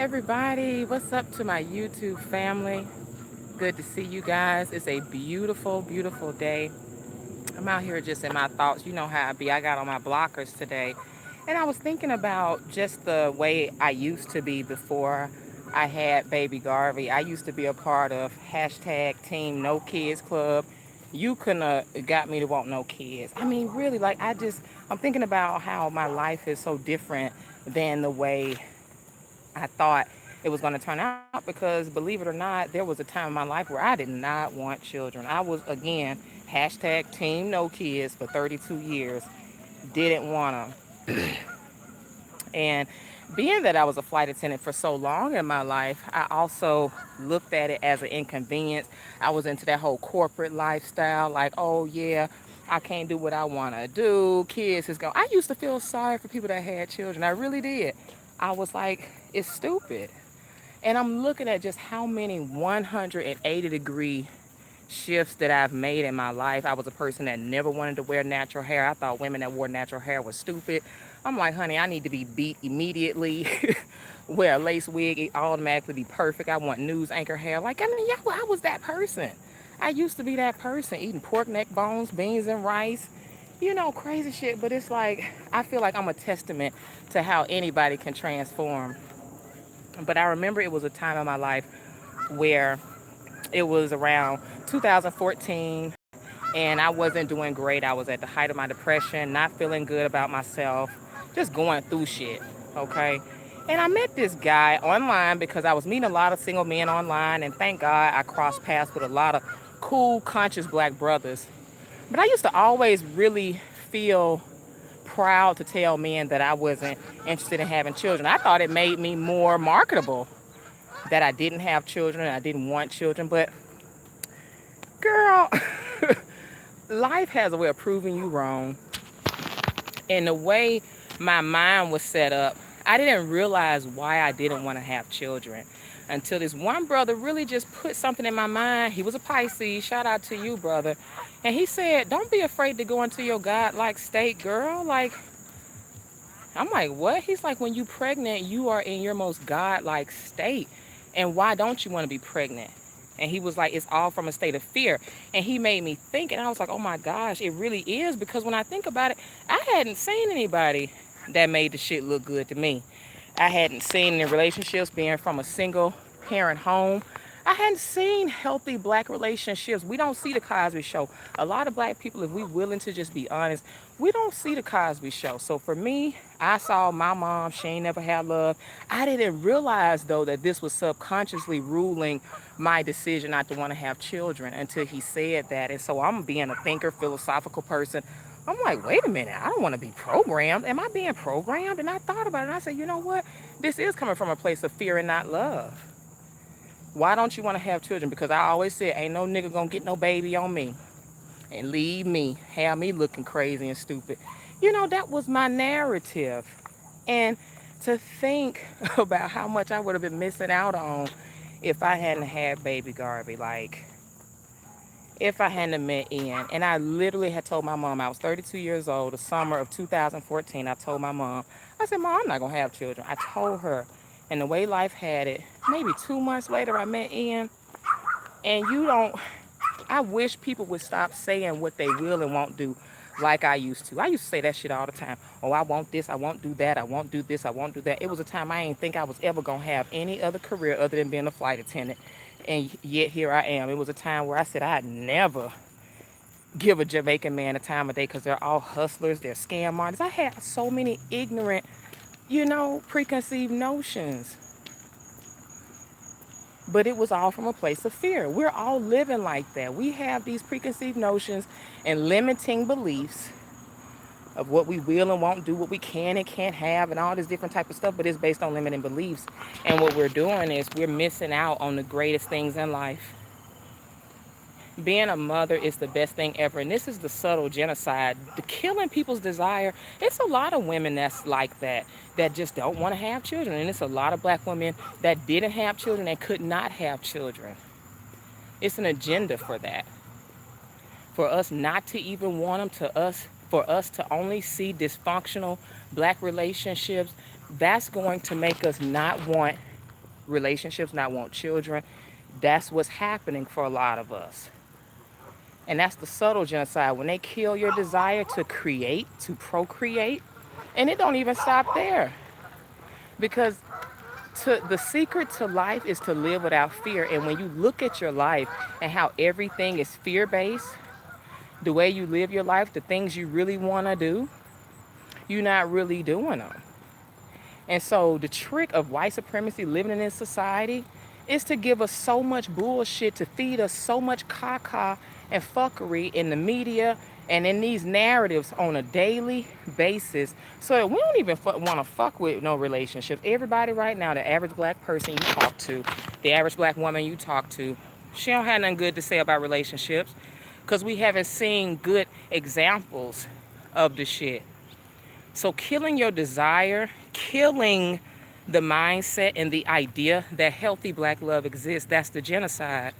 everybody, what's up to my YouTube family? Good to see you guys. It's a beautiful, beautiful day. I'm out here just in my thoughts. You know how I be. I got on my blockers today. And I was thinking about just the way I used to be before I had baby Garvey. I used to be a part of hashtag Team No Kids Club. You couldn't have got me to want no kids. I mean, really, I'm thinking about how my life is so different than the way I thought it was going to turn out because, believe it or not, there was a time in my life where I did not want children. I was, again, hashtag team no kids for 32 years. Didn't want them. And being that I was a flight attendant for so long in my life, I also looked at it as an inconvenience. I was into that whole corporate lifestyle, like, oh yeah, I can't do what I want to do. Kids is going. I used to feel sorry for people that had children. I really did. I was like, it's stupid. And I'm looking at just how many 180-degree shifts that I've made in my life. I was a person that never wanted to wear natural hair. I thought women that wore natural hair was stupid. I'm like, honey, I need to be beat immediately. Wear a lace wig, it automatically be perfect. I want news anchor hair. Like, I mean, yeah, I was that person. I used to be that person, eating pork neck bones, beans and rice, crazy shit. But it's like, I feel like I'm a testament to how anybody can transform. But I remember it was a time in my life where it was around 2014 and I wasn't doing great. I was at the height of my depression, not feeling good about myself, just going through shit, okay? And I met this guy online because I was meeting a lot of single men online, and thank God I crossed paths with a lot of cool, conscious black brothers. But I used to always really feel proud to tell men that I wasn't interested in having children. I thought it made me more marketable that I didn't have children and I didn't want children. But girl, life has a way of proving you wrong. And the way my mind was set up, I didn't realize why I didn't want to have children until this one brother really just put something in my mind. He was a Pisces. Shout out to you, brother. And he said, don't be afraid to go into your God-like state, girl. Like, I'm like, what? He's like, when you pregnant, you are in your most God-like state. And why don't you want to be pregnant? And he was like, it's all from a state of fear. And he made me think, and I was like, oh my gosh, it really is. Because when I think about it, I hadn't seen anybody that made the shit look good to me. I hadn't seen any relationships being from a single parent home. I hadn't seen healthy black relationships. We don't see the Cosby Show. A lot of black people, if we willing to just be honest, we don't see the Cosby Show. So for me, I saw my mom. She ain't never had love. I didn't realize, though, that this was subconsciously ruling my decision not to want to have children until he said that. And so I'm being a thinker, philosophical person. I'm like, wait a minute, I don't want to be programmed. Am I being programmed? And I thought about it, and I said, you know what? This is coming from a place of fear and not love. Why don't you want to have children? Because I always said, ain't no nigga gonna get no baby on me and leave me, have me looking crazy and stupid. That was my narrative. And to think about how much I would have been missing out on if I hadn't had baby Garvey, like if I hadn't met Ian. And I literally had told my mom, I was 32 years old, the summer of 2014, I told my mom, I said, Mom, I'm not gonna have children. I told her. And the way life had it, maybe 2 months later, I met Ian. And I wish people would stop saying what they will and won't do like I used to. I used to say that shit all the time. Oh, I want this, I won't do that, I won't do this, I won't do that. It was a time I didn't think I was ever going to have any other career other than being a flight attendant. And yet here I am. It was a time where I said I'd never give a Jamaican man a time of day because they're all hustlers, they're scam artists. I had so many ignorant, preconceived notions. But it was all from a place of fear. We're all living like that. We have these preconceived notions and limiting beliefs of what we will and won't do, what we can and can't have, and all this different type of stuff, but it's based on limiting beliefs. And what we're doing is we're missing out on the greatest things in life. Being a mother is the best thing ever. And this is the subtle genocide. The killing people's desire. It's a lot of women that's like that just don't want to have children. And it's a lot of black women that didn't have children and could not have children. It's an agenda for that. For us not to even want them, for us to only see dysfunctional black relationships, that's going to make us not want relationships, not want children. That's what's happening for a lot of us. And that's the subtle genocide, when they kill your desire to create, to procreate. And it don't even stop there. Because the secret to life is to live without fear. And when you look at your life and how everything is fear-based, the way you live your life, the things you really want to do, you're not really doing them. And so the trick of white supremacy living in this society is to give us so much bullshit, to feed us so much caca and fuckery in the media and in these narratives on a daily basis, so that we don't even want to fuck with no relationships. Everybody right now, the average black person you talk to, the average black woman you talk to, she don't have nothing good to say about relationships, because we haven't seen good examples of the shit. So killing your desire, killing the mindset and the idea that healthy black love exists, that's the genocide.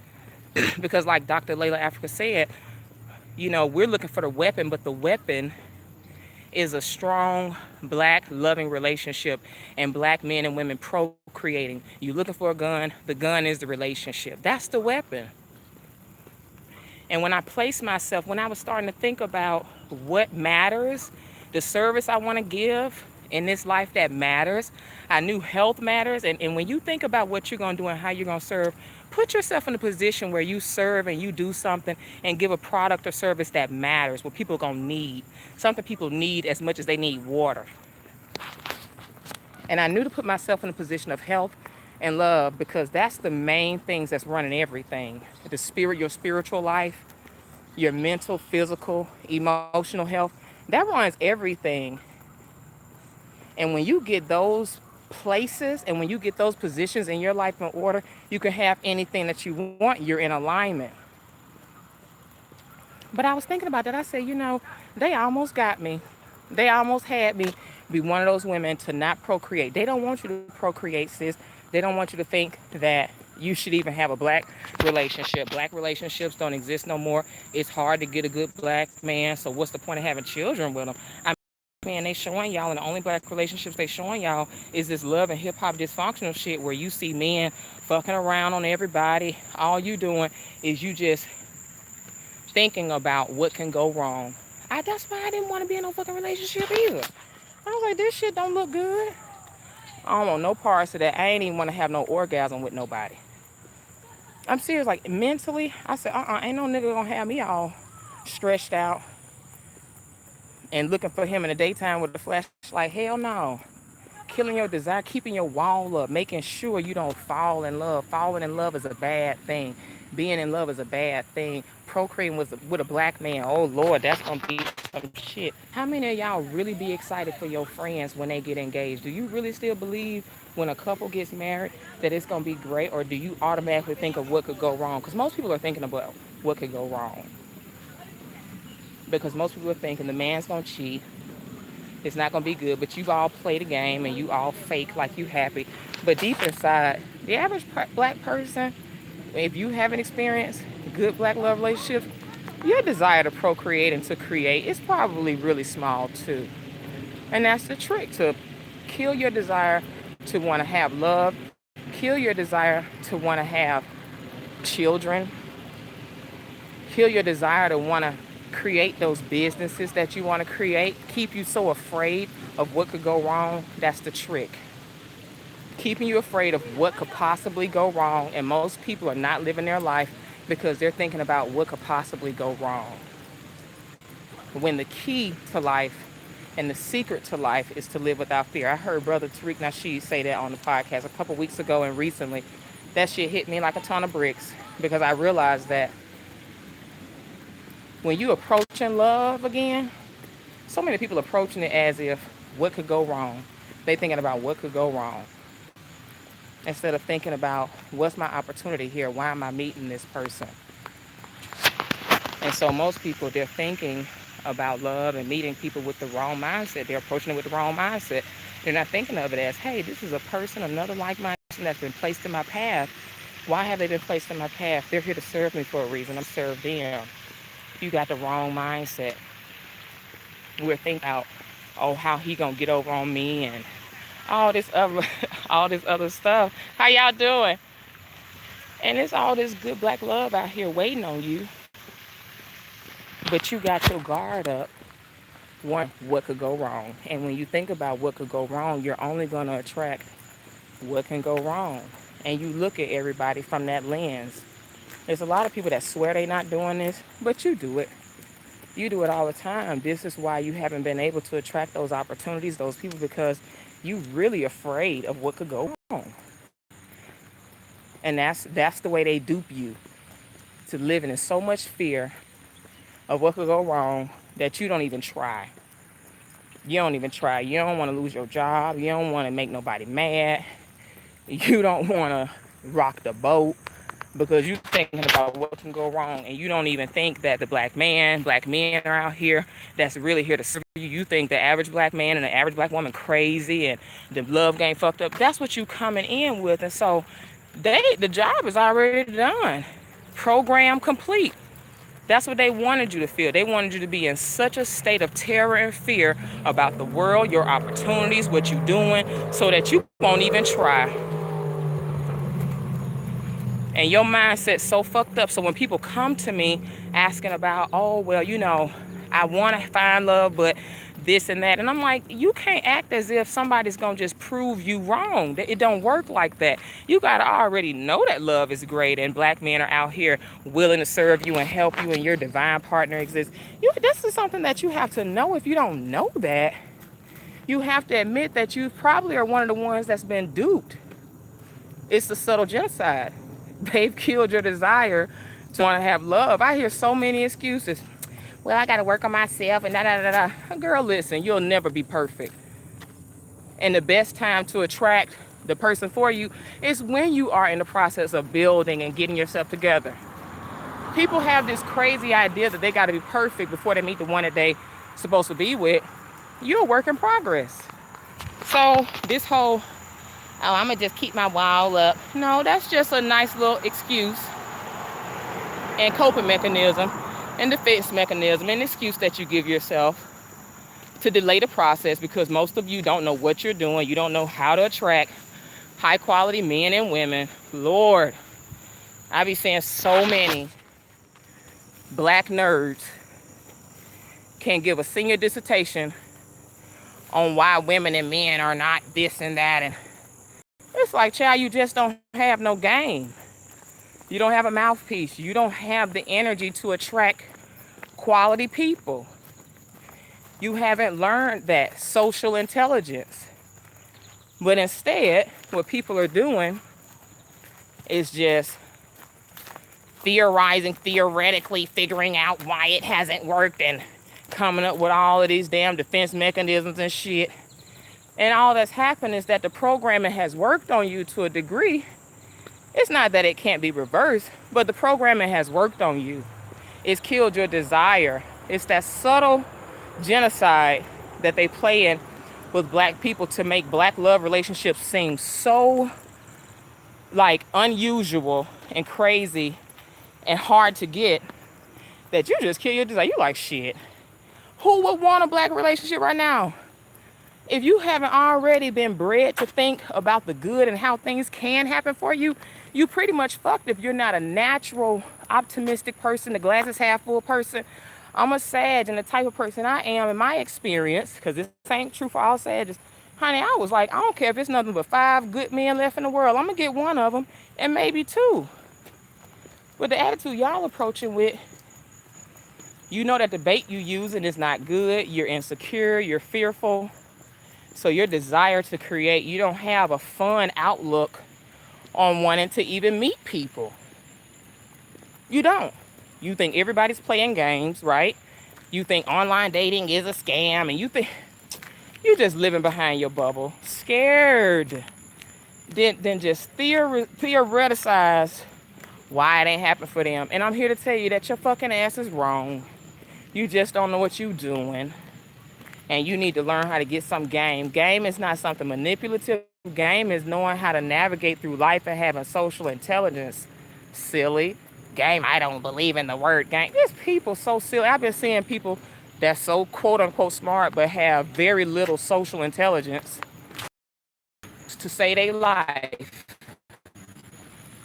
Because like Dr. Layla Africa said, you know, we're looking for the weapon, but the weapon is a strong black loving relationship and black men and women procreating. You're looking for a gun, the gun is the relationship. That's the weapon. And when I placed myself, when I was starting to think about what matters, the service I want to give in this life that matters, I knew health matters. And when you think about what you're going to do and how you're going to serve, put yourself in a position where you serve and you do something and give a product or service that matters, what people are going to need. Something people need as much as they need water. And I knew to put myself in a position of health and love, because that's the main things that's running everything. The spirit, your spiritual life, your mental, physical, emotional health, that runs everything. And when you get those places and when you get those positions in your life in order, you can have anything that you want. You're in alignment. But I was thinking about that. I said, you know, they almost got me. They almost had me be one of those women to not procreate. They don't want you to procreate, sis. They don't want you to think that you should even have a black relationship. Black relationships don't exist no more. It's hard to get a good black man. So what's the point of having children with them? Man, they showing y'all, and the only black relationships they showing y'all is this love and hip-hop dysfunctional shit where you see men fucking around on everybody. All you doing is you just thinking about what can go wrong. That's why I didn't want to be in no fucking relationship either. I was like, this shit don't look good. I don't want no parts of that. I ain't even want to have no orgasm with nobody. I'm serious, like mentally, I said, ain't no nigga gonna have me all stretched out and looking for him in the daytime with a flashlight. Hell no. Killing your desire, keeping your wall up, making sure you don't fall in love. Falling in love is a bad thing. Being in love is a bad thing. Procreating with a black man, oh Lord, that's gonna be some shit. How many of y'all really be excited for your friends when they get engaged? Do you really still believe when a couple gets married that it's gonna be great, or do you automatically think of what could go wrong? Because most people are thinking about what could go wrong. Because most people are thinking the man's gonna cheat, it's not gonna be good, but you've all played a game and you all fake like you happy. But deep inside, the average black person, if you haven't experienced good black love relationships, your desire to procreate and to create is probably really small too. And that's the trick, to kill your desire to want to have love, kill your desire to want to have children, kill your desire to want to create those businesses that you want to create, keep you so afraid of what could go wrong. That's the trick. Keeping you afraid of what could possibly go wrong. And most people are not living their life because they're thinking about what could possibly go wrong. When the key to life and the secret to life is to live without fear. I heard Brother Tariq Nasheed say that on the podcast a couple weeks ago, and recently that shit hit me like a ton of bricks, because I realized that when you approaching love again, so many people approaching it as if what could go wrong. They thinking about what could go wrong instead of thinking about what's my opportunity here. Why am I meeting this person? And so most people, they're thinking about love and meeting people with the wrong mindset. They're approaching it with the wrong mindset. They're not thinking of it as, hey, this is a person, another like-minded person that's been placed in my path. Why have they been placed in my path? They're here to serve me for a reason. I'm serve them. You got the wrong mindset. We're thinking about, oh, how he gonna get over on me, and all this other all this other stuff. How y'all doing? And it's all this good black love out here waiting on you, but you got your guard up, wondering what could go wrong. And when you think about what could go wrong, you're only going to attract what can go wrong. And you look at everybody from that lens. There's a lot of people that swear they're not doing this, but you do it. You do it all the time. This is why you haven't been able to attract those opportunities, those people, because you're really afraid of what could go wrong. And that's the way they dupe you, to living in so much fear of what could go wrong that you don't even try. You don't even try. You don't want to lose your job. You don't want to make nobody mad. You don't want to rock the boat because you're thinking about what can go wrong, and you don't even think that the black men are out here that's really here to serve you. You think the average black man and the average black woman crazy and the love game fucked up. That's what you coming in with, and so the job is already done. Program complete. That's what they wanted you to feel. They wanted you to be in such a state of terror and fear about the world, your opportunities, what you're doing, so that you won't even try. And your mindset's so fucked up. So when people come to me asking about, oh, well, I want to find love, but this and that. And I'm like, you can't act as if somebody's going to just prove you wrong. It don't work like that. You got to already know that love is great and black men are out here willing to serve you and help you and your divine partner exists. This is something that you have to know. If you don't know that, you have to admit that you probably are one of the ones that's been duped. It's the subtle genocide. They've killed your desire to want to have love. I hear so many excuses. Well, I got to work on myself and da-da-da-da. Girl, listen, you'll never be perfect. And the best time to attract the person for you is when you are in the process of building and getting yourself together. People have this crazy idea that they got to be perfect before they meet the one that they supposed to be with. You're a work in progress. So this whole, I'm going to just keep my wall up. No, that's just a nice little excuse and coping mechanism and defense mechanism and excuse that you give yourself to delay the process, because most of you don't know what you're doing. You don't know how to attract high quality men and women. Lord, I be seeing so many black nerds can give a senior dissertation on why women and men are not this and that, and it's like, child, you just don't have no game. You don't have a mouthpiece. You don't have the energy to attract quality people. You haven't learned that social intelligence. But instead, what people are doing is just theorizing, theoretically figuring out why it hasn't worked and coming up with all of these damn defense mechanisms and shit. And all that's happened is that the programming has worked on you to a degree. It's not that it can't be reversed, but the programming has worked on you. It's killed your desire. It's that subtle genocide that they play in with black people to make black love relationships seem so like unusual and crazy and hard to get that you just kill your desire. You like, shit, who would want a black relationship right now? If you haven't already been bred to think about the good and how things can happen for you, you pretty much fucked if you're not a natural, optimistic person, the glass is half full person. I'm a Sag, and the type of person I am in my experience, because this ain't true for all Sages, honey, I was like, I don't care if it's nothing but 5 good men left in the world. I'm going to get one of them and maybe 2. With the attitude y'all approaching with, you know that the bait you using is not good. You're insecure. You're fearful. So your desire to create, you don't have a fun outlook on wanting to even meet people. You don't. You think everybody's playing games, right? You think online dating is a scam, and you think you're just living behind your bubble, scared. Then just theoreticize why it ain't happened for them. And I'm here to tell you that your fucking ass is wrong. You just don't know what you're doing. And you need to learn how to get some game. Game is not something manipulative. Game is knowing how to navigate through life and having social intelligence. Silly. Game, I don't believe in the word game. There's people so silly. I've been seeing people that's so quote unquote smart but have very little social intelligence. to say they life,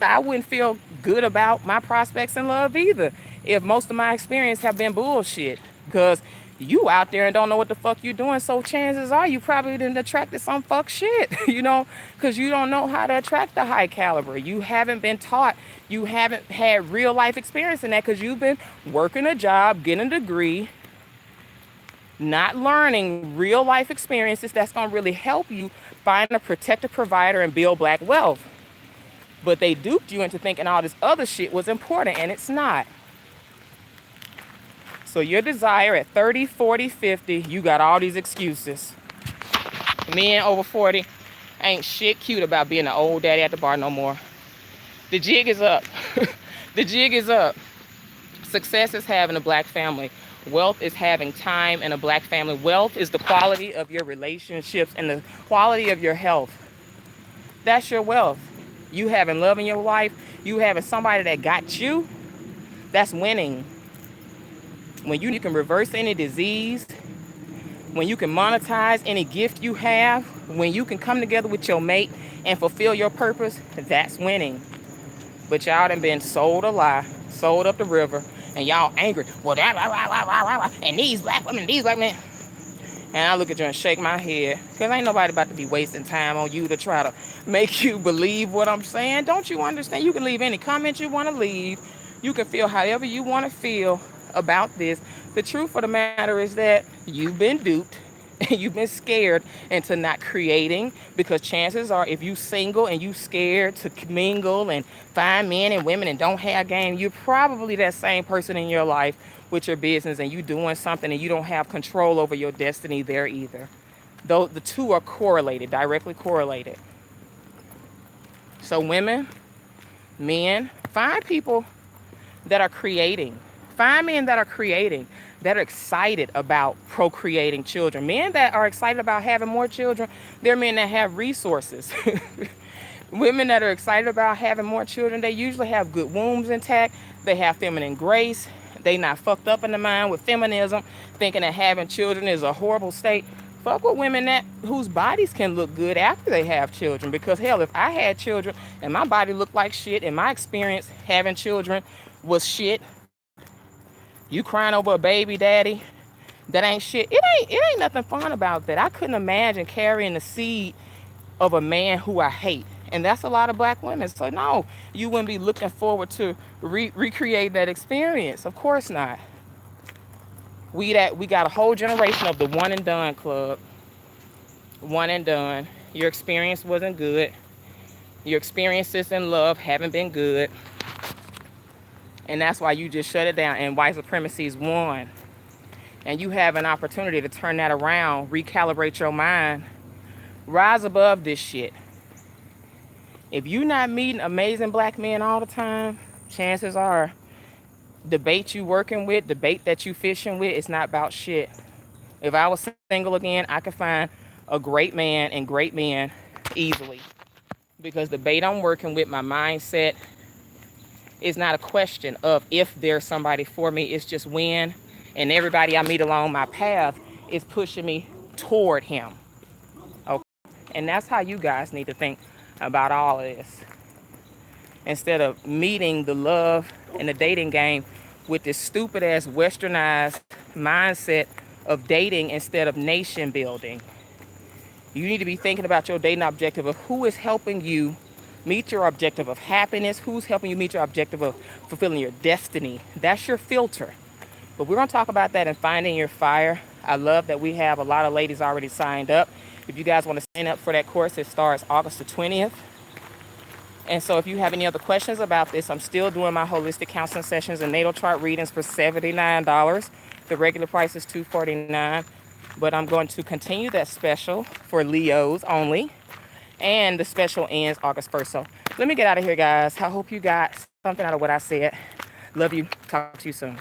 I wouldn't feel good about my prospects in love either if most of my experience have been bullshit. Because you out there and don't know what the fuck you doing, so chances are you probably didn't attracted some fuck shit, you know, because you don't know how to attract the high caliber. You haven't been taught. You haven't had real life experience in that because you've been working a job, getting a degree, not learning real life experiences that's going to really help you find a protective provider and build black wealth. But they duped you into thinking all this other shit was important, and it's not. So your desire at 30, 40, 50, you got all these excuses. Men over 40 ain't shit cute about being an old daddy at the bar no more. The jig is up. The jig is up. Success is having a black family. Wealth is having time in a black family. Wealth is the quality of your relationships and the quality of your health. That's your wealth. You having love in your life, you having somebody that got you, that's winning. When you can reverse any disease, when you can monetize any gift you have, when you can come together with your mate and fulfill your purpose, that's winning. But y'all done been sold a lie, sold up the river, and y'all angry. Well, and these black women, these black men. And I look at you and shake my head, because ain't nobody about to be wasting time on you to try to make you believe what I'm saying. Don't you understand? You can leave any comment you want to leave. You can feel however you want to feel about this. The truth of the matter is that you've been duped and you've been scared into not creating, because chances are if you single and you scared to mingle and find men and women and don't have game, you're probably that same person in your life with your business and you doing something and you don't have control over your destiny there either. Though the two are correlated, directly correlated. So women, men, find people that are creating. Find men that are creating, that are excited about procreating children. Men that are excited about having more children, they're men that have resources. Women that are excited about having more children, they usually have good wombs intact. They have feminine grace. They not fucked up in the mind with feminism, thinking that having children is a horrible state. Fuck with women that whose bodies can look good after they have children. Because hell, if I had children and my body looked like shit, and my experience having children was shit, you crying over a baby daddy that ain't shit. It ain't nothing fun about that. I couldn't imagine carrying the seed of a man who I hate. And that's a lot of black women. So no, you wouldn't be looking forward to recreate that experience. Of course not. We got a whole generation of the one and done club. One and done. Your experience wasn't good. Your experiences in love haven't been good. And that's why you just shut it down. And white supremacy's won. And you have an opportunity to turn that around, recalibrate your mind, rise above this shit. If you're not meeting amazing black men all the time, chances are the bait you working with, the bait that you fishing with, it's not about shit. If I was single again, I could find a great man and great men easily. Because the bait I'm working with, my mindset, is not a question of if there's somebody for me. It's just when. And everybody I meet along my path is pushing me toward him. Okay? And that's how you guys need to think about all of this. Instead of meeting the love and the dating game with this stupid ass westernized mindset of dating instead of nation building. You need to be thinking about your dating objective of who is helping you meet your objective of happiness, who's helping you meet your objective of fulfilling your destiny. That's your filter. But we're going to talk about that in Finding Your Fire. I love that we have a lot of ladies already signed up. If you guys want to sign up for that course, it starts August the 20th. And so if you have any other questions about this, I'm still doing my holistic counseling sessions and natal chart readings for $79. The regular price is $249. But I'm going to continue that special for Leos only. And the special ends August 1st. So let me get out of here, guys. I hope you got something out of what I said. Love you. Talk to you soon.